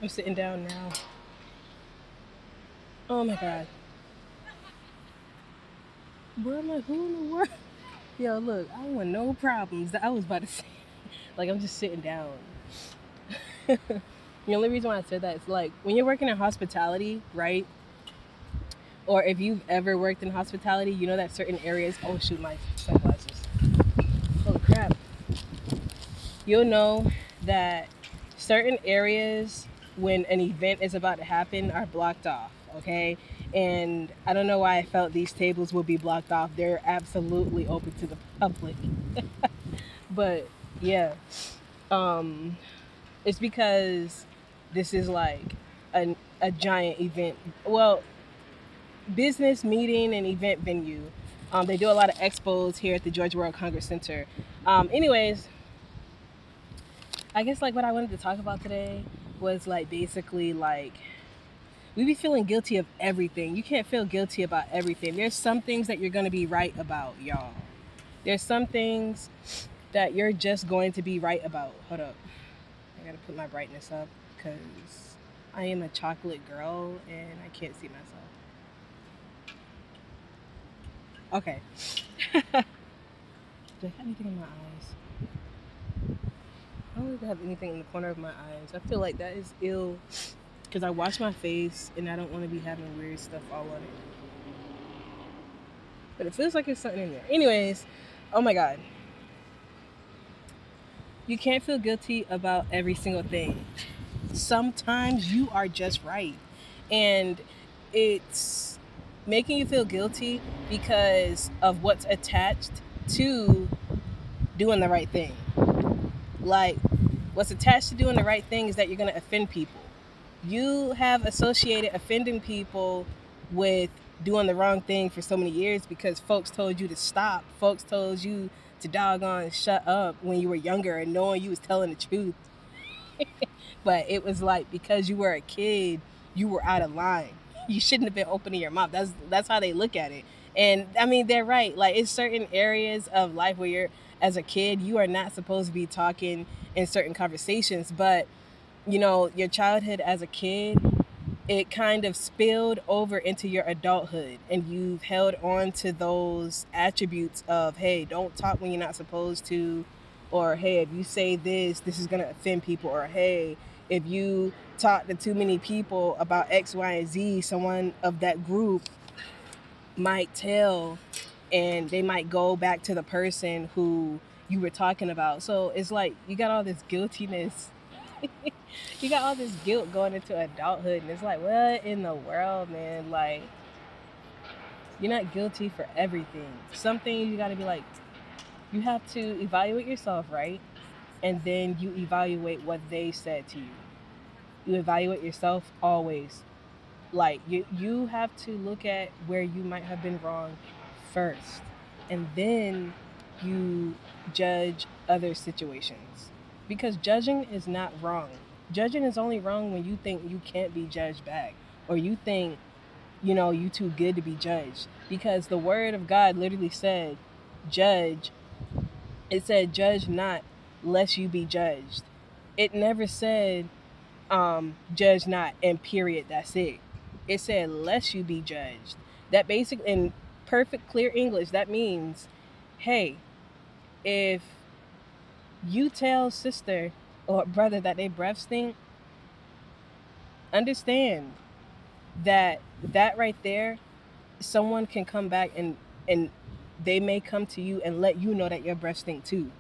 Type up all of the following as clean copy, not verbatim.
I'm sitting down now. Oh my god. Bro, I'm like, who in the world? Yo, look, I don't want no problems. I was about to say, like, I'm just sitting down. The only reason why I said that is like when you're working in hospitality, right? Or if you've ever worked in hospitality, you know that certain areas. Oh shoot, my sunglasses. Holy crap! You'll know that certain areas when an event is about to happen are blocked off. Okay, and I don't know why I felt these tables would be blocked off. They're absolutely open to the public. But yeah, um, it's because this is like a giant event. Well, business meeting and event venue. They do a lot of expos here at the Georgia World Congress Center. Anyways, I guess like what I wanted to talk about today was like basically like we be feeling guilty of everything. You can't feel guilty about everything. There's some things that you're gonna be right about, y'all. There's some things that you're just going to be right about. Hold up. I gotta put my brightness up because I am a chocolate girl and I can't see myself. Okay. Do I have anything in my eyes? I don't really have anything in the corner of my eyes. I feel like that is ill because I wash my face and I don't want to be having weird stuff all on it. But it feels like there's something in there. Anyways, oh my god. You can't feel guilty about every single thing. Sometimes you are just right. And it's making you feel guilty because of what's attached to doing the right thing. Like, what's attached to doing the right thing is that you're going to offend people. You have associated offending people with doing the wrong thing for so many years because folks told you to stop. Folks told you to doggone shut up when you were younger and knowing you was telling the truth. But it was like because you were a kid, you were out of line. You shouldn't have been opening your mouth. That's how they look at it. And I mean, they're right. Like it's certain areas of life where you're as a kid, you are not supposed to be talking in certain conversations, but you know, your childhood as a kid, it kind of spilled over into your adulthood and you've held on to those attributes of hey, don't talk when you're not supposed to, or hey, if you say this is going to offend people, or hey, if you talk to too many people about X, Y, and Z, someone of that group might tell and they might go back to the person who you were talking about. So it's like you got all this guiltiness. You got all this guilt going into adulthood and it's like what in the world, man? Like you're not guilty for everything. Some things you got to be like you have to evaluate yourself, right? And then you evaluate what they said to you. You evaluate yourself always. Like you have to look at where you might have been wrong first, and then you judge other situations, because judging is not wrong. Judging is only wrong when you think you can't be judged back, or you think you know you too good to be judged, because the word of God literally said judge. It said judge not lest you be judged. It never said judge not and period, that's it. It said lest you be judged. That basically in perfect clear English that means hey, if you tell sister or brother that they breath stink, understand that that right there, someone can come back and they may come to you and let you know that your breath stink too,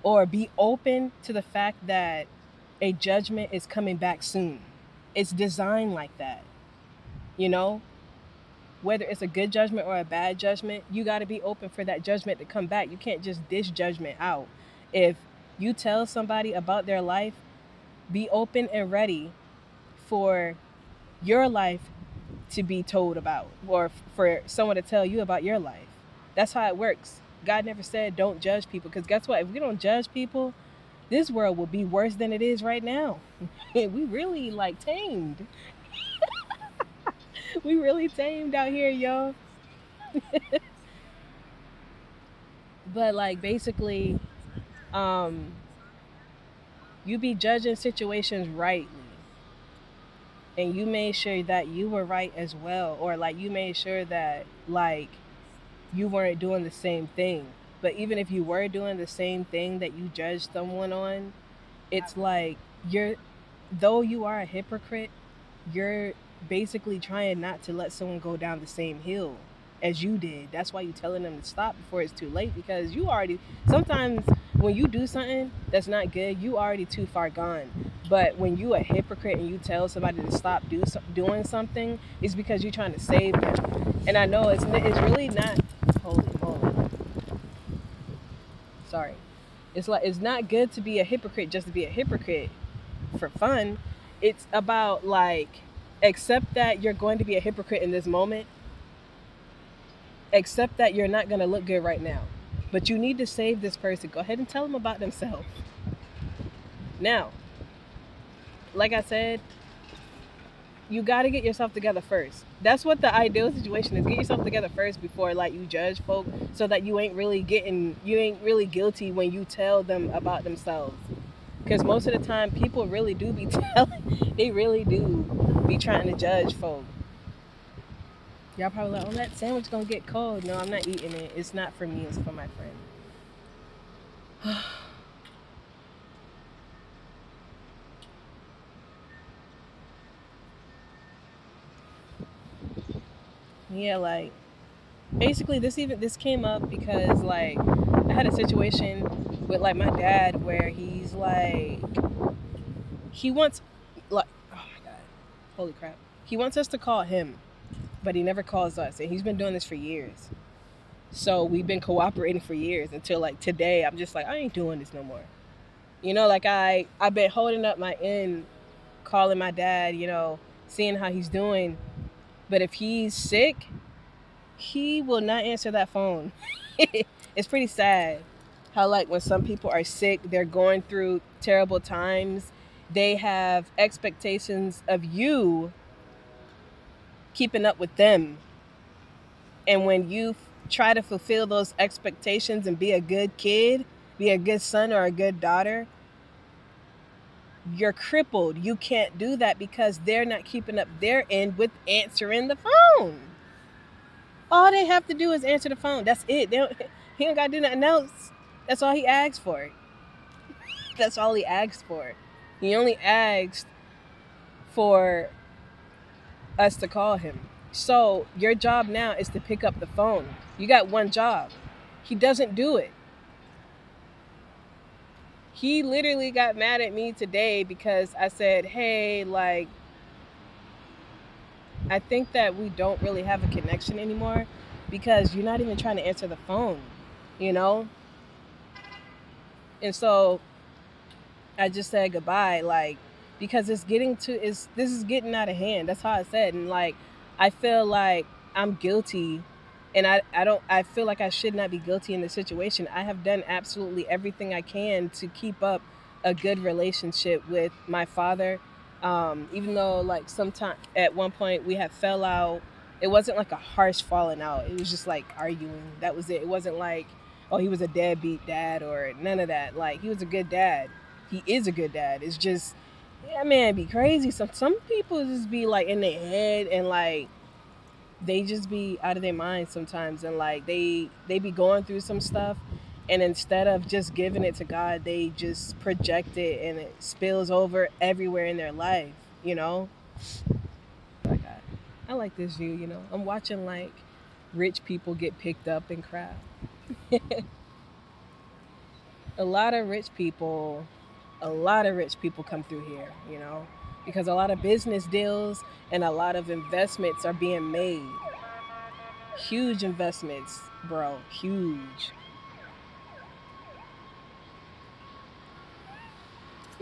or be open to the fact that a judgment is coming back soon. It's designed like that, you know. Whether it's a good judgment or a bad judgment, you got to be open for that judgment to come back. You can't just dish judgment out. If you tell somebody about their life, be open and ready for your life to be told about, or for someone to tell you about your life. That's how it works. God never said don't judge people, because guess what? If we don't judge people, this world will be worse than it is right now. We really like tamed. We really tamed out here, y'all. But like basically, um, you be judging situations rightly. and you made sure that you were right as well, or like you made sure that like you weren't doing the same thing. But even if you were doing the same thing that you judged someone on, it's like you're, though you are a hypocrite, you're basically trying not to let someone go down the same hill as you did. That's why you're telling them to stop before it's too late, because you already, sometimes when you do something that's not good, you already too far gone. But when you a hypocrite and you tell somebody to stop doing something, it's because you're trying to save them. And I know it's really not, holy moly, sorry, it's like it's not good to be a hypocrite just to be a hypocrite for fun. It's about like, accept that you're going to be a hypocrite in this moment. Accept that you're not going to look good right now. But you need to save this person. Go ahead and tell them about themselves. Now, like I said, you got to get yourself together first. That's what the ideal situation is. Get yourself together first before like you judge folk, so that you ain't really guilty when you tell them about themselves. Because most of the time, people really do be telling, they really do be trying to judge folk. Y'all probably like, oh, that sandwich gonna get cold. No, I'm not eating it. It's not for me. It's for my friend. Yeah, like basically, this came up because like I had a situation with like my dad where he's like, he wants, like, oh my god, holy crap, he wants us to call him, but he never calls us, and he's been doing this for years. So we've been cooperating for years until like today. I'm just like, I ain't doing this no more. Like I've been holding up my end, calling my dad, seeing how he's doing. But if he's sick, he will not answer that phone. It's pretty sad how like when some people are sick, they're going through terrible times, they have expectations of you keeping up with them. And when you try to fulfill those expectations and be a good kid, be a good son or a good daughter, you're crippled. You can't do that because they're not keeping up their end with answering the phone. All they have to do is answer the phone. That's it. He don't got to do nothing else. That's all he asked for. That's all he asked for. He only asked for us to call him. So your job now is to pick up the phone. You got one job. He doesn't do it. He literally got mad at me today because I said, hey, like, I think that we don't really have a connection anymore because you're not even trying to answer the phone, you know? And so I just said goodbye, like, because this is getting out of hand. That's how I said. And like, I feel like I'm guilty, and I feel like I should not be guilty in this situation. I have done absolutely everything I can to keep up a good relationship with my father. Even though like sometime at one point we had fell out, it wasn't like a harsh falling out. It was just like arguing. That was it. It wasn't like, oh, he was a deadbeat dad or none of that. Like, he was a good dad. He is a good dad. It's just, yeah, man, be crazy. Some people just be like in their head, and like they just be out of their mind sometimes, and like they be going through some stuff, and instead of just giving it to God, they just project it, and it spills over everywhere in their life. You know, like I like this view. I'm watching like rich people get picked up and crap. A lot of rich people, a lot of rich people come through here, because a lot of business deals and a lot of investments are being made. Huge investments, bro, huge.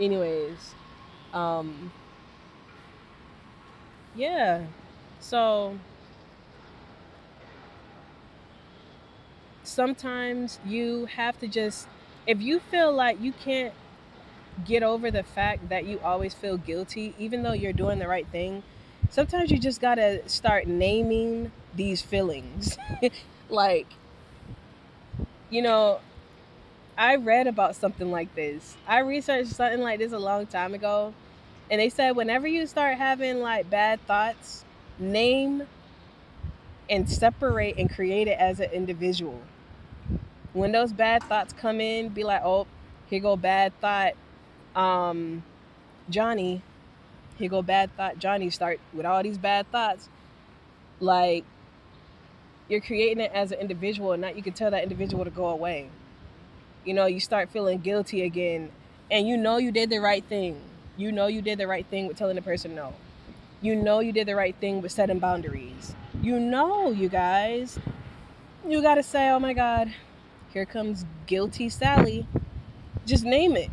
Anyways, um yeah. So sometimes you have to just, if you feel like you can't get over the fact that you always feel guilty even though you're doing the right thing, sometimes you just got to start naming these feelings. Like, you know, I read about something like this. I researched something like this a long time ago, And they said whenever you start having like bad thoughts, name and separate and create it as an individual. When those bad thoughts come in, be like, oh, here go bad thought, um, Johnny. Here go bad thought, Johnny. Start with all these bad thoughts. Like, you're creating it as an individual, and not you can tell that individual to go away. You know, you start feeling guilty again, and you know you did the right thing. You know you did the right thing with telling the person no. You know you did the right thing with setting boundaries. You know, you guys, you gotta say, oh my God, here comes guilty Sally. Just name it.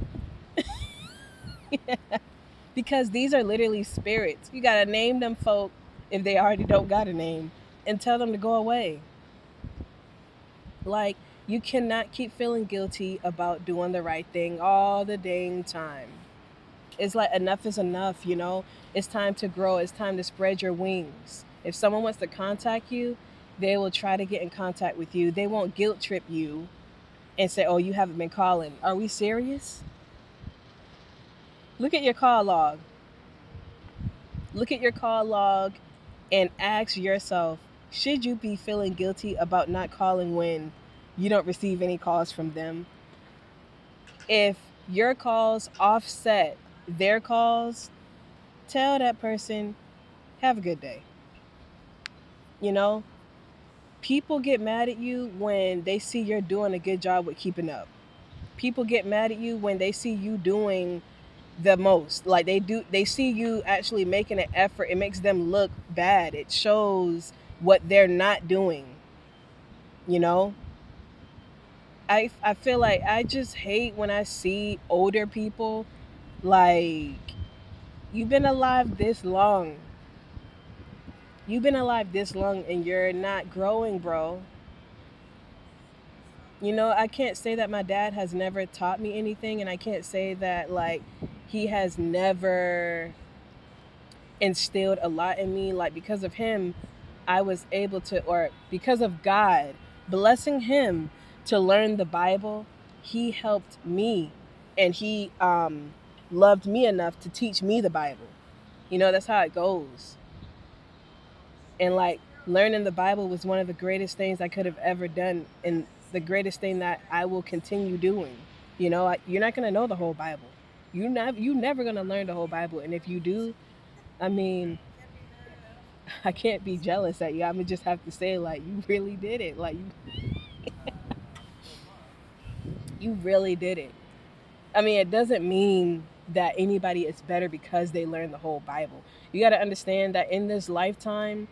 Because these are literally spirits. You gotta name them folk if they already don't got a name and tell them to go away. Like, you cannot keep feeling guilty about doing the right thing all the dang time. It's like enough is enough, you know? It's time to grow. It's time to spread your wings. If someone wants to contact you, they will try to get in contact with you. They won't guilt trip you and say, oh, you haven't been calling. Are we serious? Look at your call log. Look at your call log and ask yourself, should you be feeling guilty about not calling when you don't receive any calls from them? If your calls offset their calls, tell that person, have a good day. You know, people get mad at you when they see you're doing a good job with keeping up. People get mad at you when they see you doing the most. Like they see you actually making an effort. It makes them look bad. It shows what they're not doing. You know, I feel like I just hate when I see older people like, you've been alive this long. You've been alive this long and you're not growing, bro. You know, I can't say that my dad has never taught me anything, and I can't say that like he has never instilled a lot in me. Like, because of him, I was able to, or because of God blessing him to learn the Bible, he helped me, and he loved me enough to teach me the Bible. You know, that's how it goes. And like, learning the Bible was one of the greatest things I could have ever done, and the greatest thing that I will continue doing. You know, you're not gonna know the whole Bible. You never gonna learn the whole Bible, and if you do, I mean, I can't be jealous at you. I'm gonna just have to say, like, you really did it. Like, you really did it. I mean, it doesn't mean that anybody is better because they learned the whole Bible. You got to understand that in this lifetime,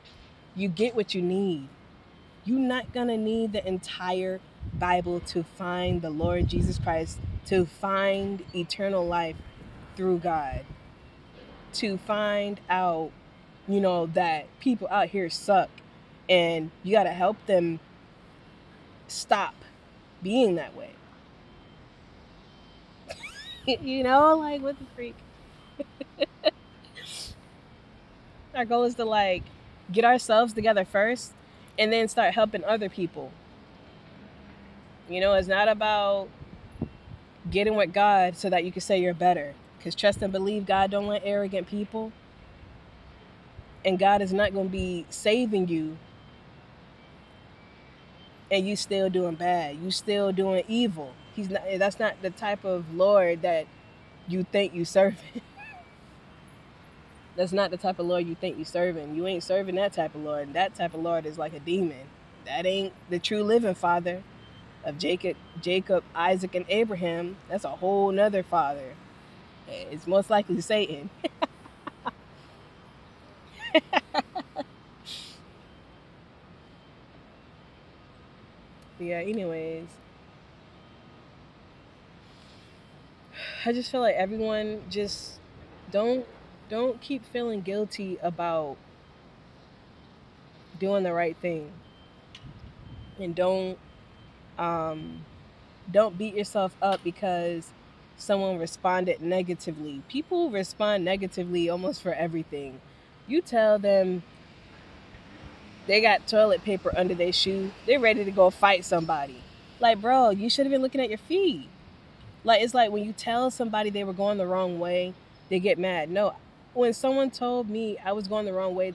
you get what you need. You're not going to need the entire Bible to find the Lord Jesus Christ, to find eternal life through God, to find out, you know, that people out here suck, and you got to help them stop being that way. You know, like, what the freak? Our goal is to like get ourselves together first and then start helping other people. You know, it's not about getting with God so that you can say you're better. Because trust and believe, God don't let arrogant people. And God is not going to be saving you and you still doing bad. You still doing evil. He's not. That's not the type of Lord that you think you serving. That's not the type of Lord you think you serving. You ain't serving that type of Lord. That type of Lord is like a demon. That ain't the true living Father of Jacob, Isaac, and Abraham. That's a whole nother father. It's most likely Satan. Yeah, anyways. I just feel like everyone just don't don't keep feeling guilty about doing the right thing. And um don't beat yourself up because someone responded negatively. People respond negatively almost for everything. You tell them they got toilet paper under their shoe, they're ready to go fight somebody. Like, bro, you should have been looking at your feet. Like, it's like when you tell somebody they were going the wrong way, They get mad. No, when someone told me I was going the wrong way,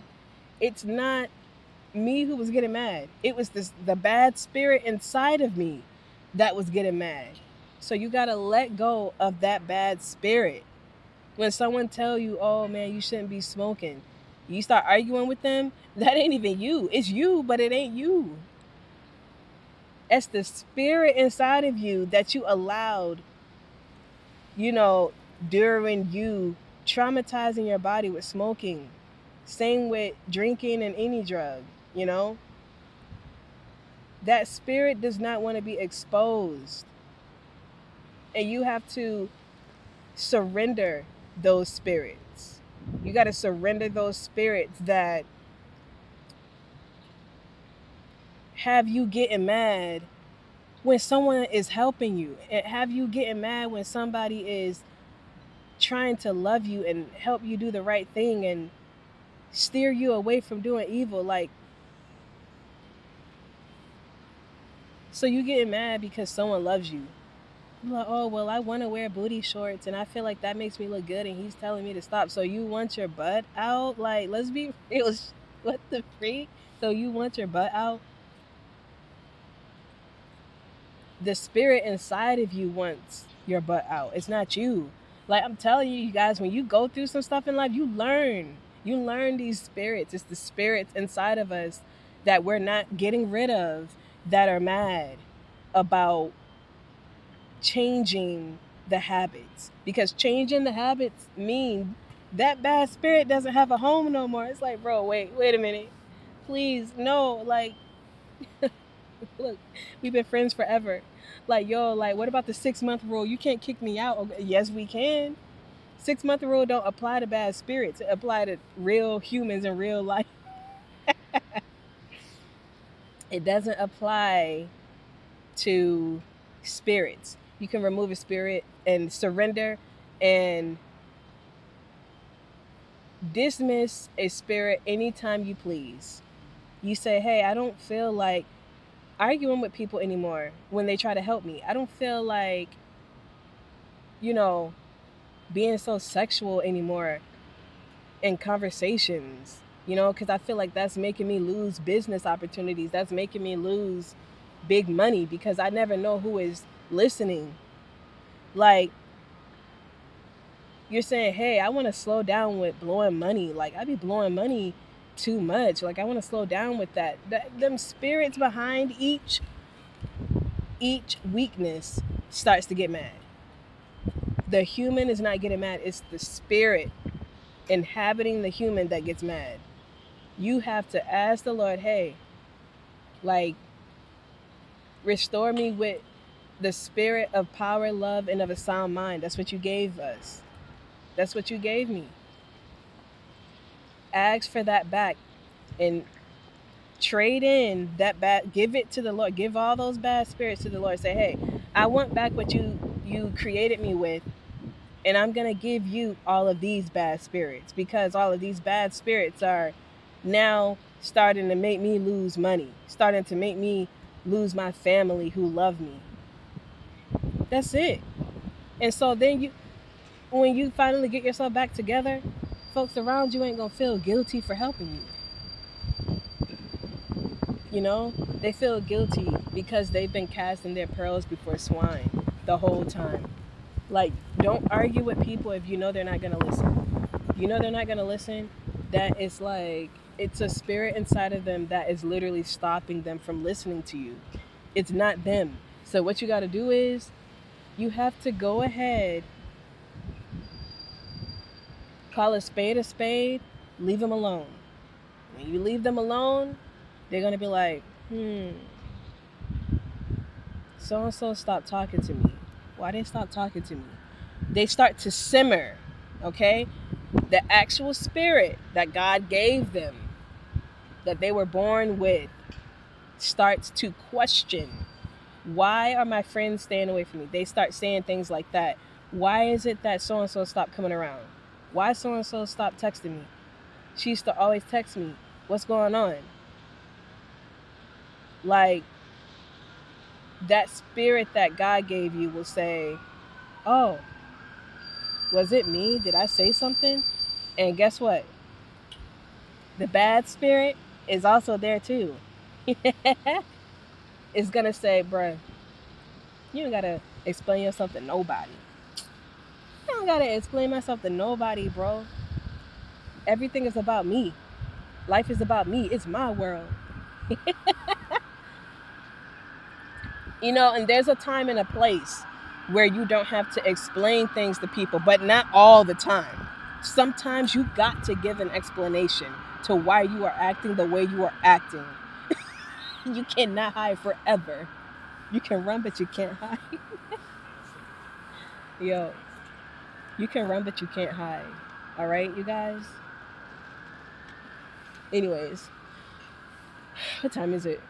it's not me who was getting mad. It was the bad spirit inside of me that was getting mad. So you got to let go of that bad spirit. When someone tell you, "Oh man, you shouldn't be smoking," you start arguing with them. That ain't even you. It's you, but it ain't you. It's the spirit inside of you that you allowed, you know, during you traumatizing your body with smoking. Same with drinking and any drug, you know? That spirit does not want to be exposed. And you have to surrender those spirits. You got to surrender those spirits that have you getting mad when someone is helping you, and have you getting mad when somebody is trying to love you and help you do the right thing and steer you away from doing evil. Like, so you getting mad because someone loves you. I'm like, oh well, I want to wear booty shorts and I feel like that makes me look good and he's telling me to stop. So you want your butt out? Like, let's be real. What the freak? So you want your butt out? The spirit inside of you wants your butt out. It's not you. Like, I'm telling you, you guys, when you go through some stuff in life, you learn. You learn these spirits. It's the spirits inside of us that we're not getting rid of, that are mad about changing the habits. Because changing the habits mean that bad spirit doesn't have a home no more. It's like, bro, wait a minute. Please, no, like, look, we've been friends forever. Like, yo, like, what about the 6 month rule? You can't kick me out. Okay, yes, we can. 6 month rule don't apply to bad spirits. It apply to real humans in real life. It doesn't apply to spirits. You can remove a spirit and surrender and dismiss a spirit anytime you please. You say, hey, I don't feel like arguing with people anymore when they try to help me. I don't feel like, you know, being so sexual anymore in conversations, you know, because I feel like that's making me lose business opportunities. That's making me lose big money because I never know who is listening. Like, you're saying, hey, I want to slow down with blowing money. Like, I be blowing money too much. Like, I want to slow down with that. Them spirits behind each weakness starts to get mad. The human is not getting mad. It's the spirit inhabiting the human that gets mad. You have to ask the Lord, hey, like, restore me with the spirit of power, love, and of a sound mind. That's what you gave us. That's what you gave me. Ask for that back and trade in that bad, give it to the Lord. Give all those bad spirits to the Lord. Say, hey, I want back what you created me with, and I'm going to give you all of these bad spirits because all of these bad spirits are now starting to make me lose money, starting to make me lose my family who love me. That's it. And so then when you finally get yourself back together, folks around you ain't going to feel guilty for helping you. You know, they feel guilty because they've been casting their pearls before swine the whole time. Like, don't argue with people if you know they're not going to listen. You know they're not going to listen. That is like, it's a spirit inside of them that is literally stopping them from listening to you. It's not them. So what you got to do is you have to go ahead, call a spade, leave them alone. When you leave them alone, they're going to be like, so and so stopped talking to me. Why they stop talking to me? They start to simmer, okay? The actual spirit that God gave them, that they were born with, starts to question, why are my friends staying away from me? They start saying things like that. Why is it that so and so stopped coming around? Why so and so stopped texting me? She used to always text me. What's going on? Like, that spirit that God gave you will say, oh, Was it me? Did I say something? And guess what? The bad spirit is also there too. It's gonna say, bruh, you don't gotta explain yourself to nobody. I don't gotta explain myself to nobody, bro. Everything is about me. Life is about me. It's my world. And there's a time and a place where you don't have to explain things to people, but not all the time. Sometimes you got to give an explanation to why you are acting the way you are acting. You cannot hide forever. You can run, but you can't hide. Yo, you can run, but you can't hide. All right, you guys? Anyways, what time is it?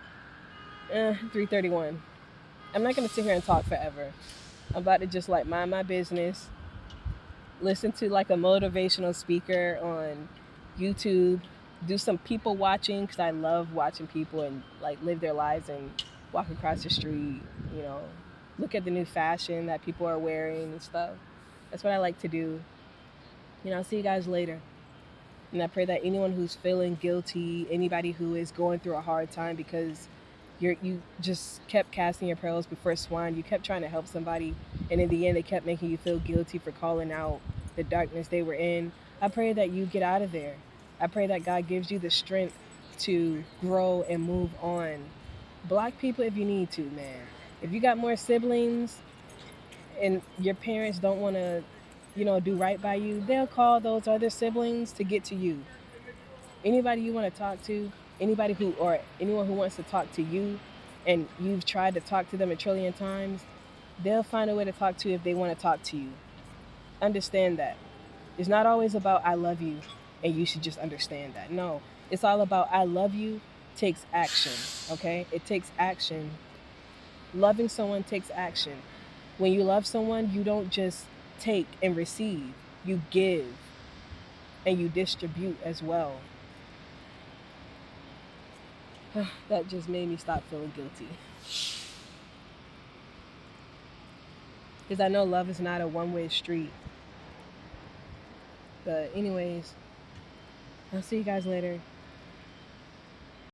3:31. I'm not going to sit here and talk forever. I'm about to just like mind my business, listen to like a motivational speaker on YouTube, do some people watching because I love watching people and like live their lives and walk across the street, you know, look at the new fashion that people are wearing and stuff. That's what I like to do. I'll see you guys later. And I pray that anyone who's feeling guilty, anybody who is going through a hard time because you just kept casting your pearls before swine, you kept trying to help somebody, and in the end they kept making you feel guilty for calling out the darkness they were in. I pray that you get out of there. I pray that God gives you the strength to grow and move on. Block people if you need to, man. If you got more siblings and your parents don't want to, do right by you, they'll call those other siblings to get to you. Anybody you want to talk to, anyone who wants to talk to you, and you've tried to talk to them a trillion times, they'll find a way to talk to you if they want to talk to you. Understand that. It's not always about I love you and you should just understand that. No, it's all about I love you takes action, okay? It takes action. Loving someone takes action. When you love someone, you don't just take and receive, you give and you distribute as well. That just made me stop feeling guilty. Because I know love is not a one-way street. But anyways, I'll see you guys later.